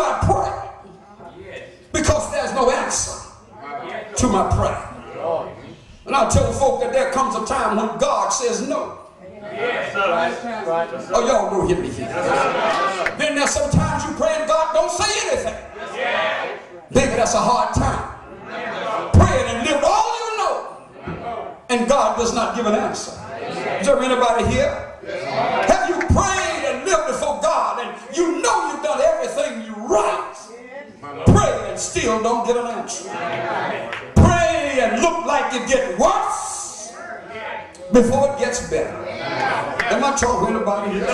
I pray? Because there's no answer to my prayer. And I tell folk that there comes a time when God says no. Oh, y'all don't hear me here. Then there's sometimes you pray and God don't say anything. Baby, that's a hard time. Praying and lived all you know, and God does not give an answer. Is there anybody here? Have you prayed and lived before God and you know you've done everything you right? Pray and still don't get an answer. Pray and look like it gets worse before it gets better. Am I talking to anybody here?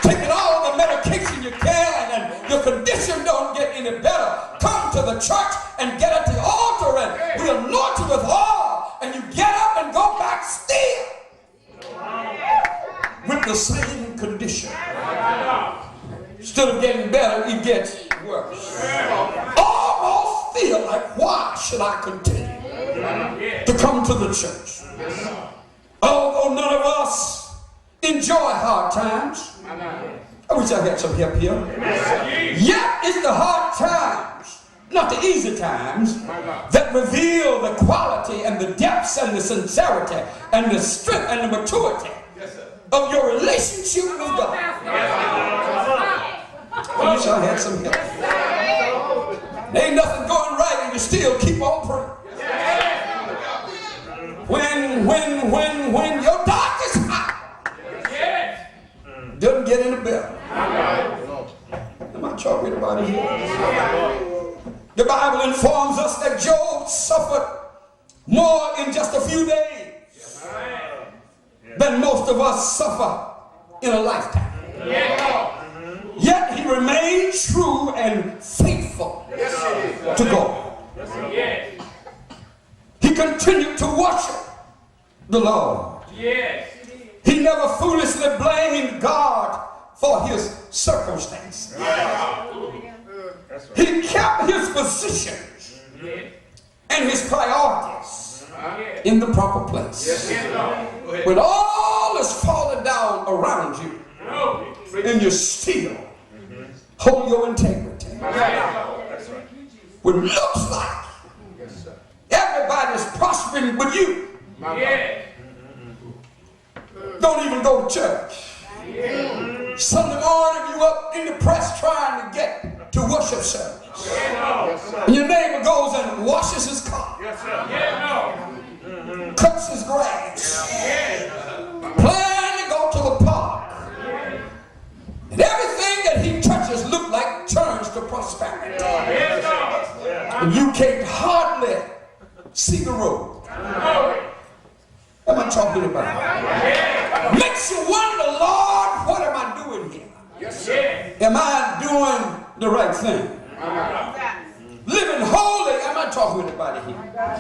Taking all the medication you can and your condition don't get any better. Come to the church and get at the altar and we anoint you with oil and you get up and go back still with the same condition. Instead of getting better, it gets worse. Almost feel like, why should I continue to come to the church? Although none of us enjoy hard times. I wish I had some help here. Yet it's the hard times, not the easy times, that reveal the quality and the depths and the sincerity and the strength and the maturity of your relationship with God. I wish I had some help. There ain't nothing going right and you still keep on praying. When your darkest hour doesn't get any better. Am I talking about it here? The Bible informs us that Job suffered more in just a few days than most of us suffer in a lifetime. Yet he remained true and faithful to God. He continued to worship the Lord. He never foolishly blamed God for his circumstance. He kept his positions and his priorities in the proper place. When all is falling down around you and you still hold your integrity. When it looks like everybody's prospering with you, don't even go to church. Sunday morning you up in the press trying to get to worship service. And your neighbor goes and washes his car, cuts his grass, plan to go to the park. And everything that he touches look like turns to prosperity. And you can't hardly see the road. What am I talking about? Makes you wonder, Lord, what am I doing here? Am I doing the right thing? Living holy, am I talking to anybody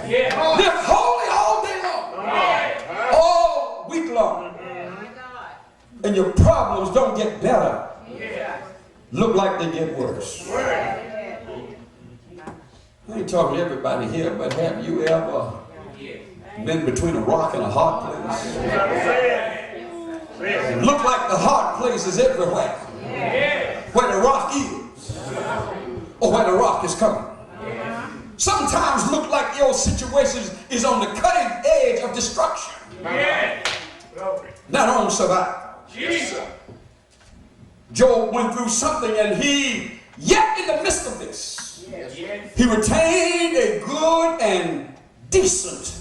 here? Live holy all day long. All week long. And your problems don't get better. Look like they get worse. I ain't talking to everybody here, but have you ever been between a rock and a hard place? Look like the hard place is everywhere. Where the rock is. Or where the rock is coming. Sometimes look like your situation is on the cutting edge of destruction. Not on survival. Job went through something and yet in the midst of this, he retained a good and decent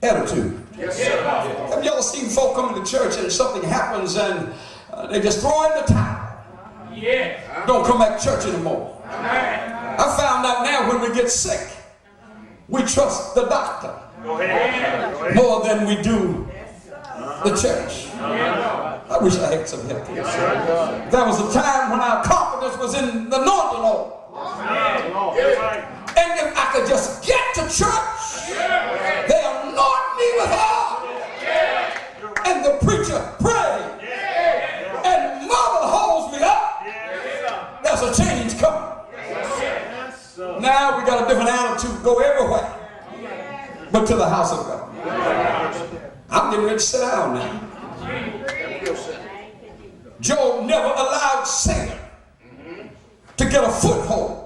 attitude. Have y'all seen folk come to church and something happens and they just throw in the towel? Don't come back to church anymore. I found out now when we get sick, we trust the doctor more than we do the church. I wish I had some help here. There was a time when our confidence was in the anointing oil. And if I could just get to church, they anoint me with oil. And the preacher prayed. And mother holds me up. There's a change coming. Now we got a different attitude. Go everywhere but to the house of God. I'm getting ready to sit down now. Job never allowed Satan to get a foothold.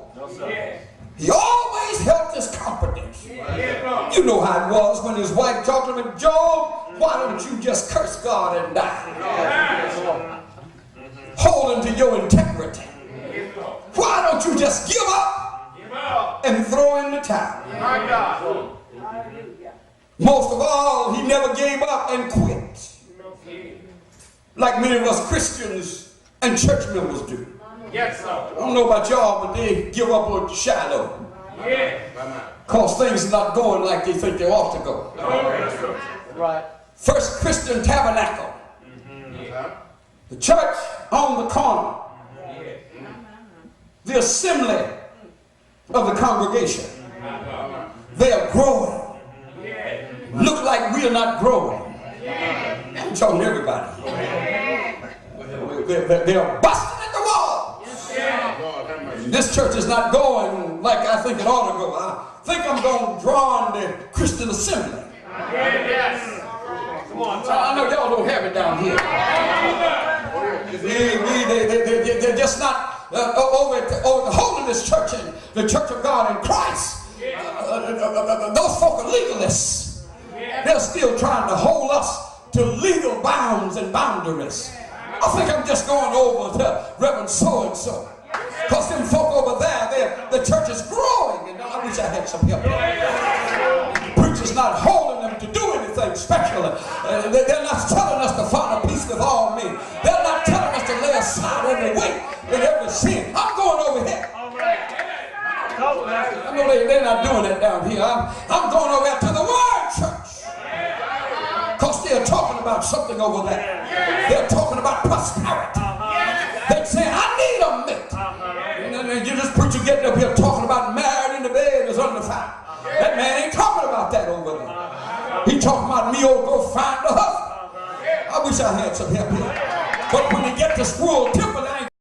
He always held his confidence. You know how it was when his wife talked to him, Job, why don't you just curse God and die? Hold to your integrity. Why don't you just give up and throw in the towel? Most of all, he never gave up and quit, like many of us Christians and church members do. Yes, sir. I don't know about y'all, but they give up on Shiloh. Because things are not going like they think they ought to go. Right. First Christian Tabernacle. The church on the corner. The assembly of the congregation. They are growing. Look like we are not growing. I'm talking to everybody. They are busting at the wall. This church is not going like I think it ought to go. I think I'm going to draw on the Christian assembly. Yes. Come on, I know y'all don't have it down here. They're just not over at the Holiness Church and the Church of God in Christ. Those folk are legalists. They're still trying to hold us to legal bounds and boundaries. I think I'm just going over to Reverend so-and-so. Because them folk over there, the church is growing. And I wish I had some help. Preachers not holding them to do anything special. They're not telling us to find a peace with all men. They're not telling us to lay aside every weight and every sin. I'm going over here. I know they're not doing that down here. I'm going over there to the Word Church. Because they're talking about something over there. They're talking about prosperity. They're saying, I need a mate. And you just preacher getting up here talking about married in the bed is undefiled. That man ain't talking about that over there. He talking about me oh go find a husband. I wish I had some help here. But when you get to Squirrel Temple, I ain't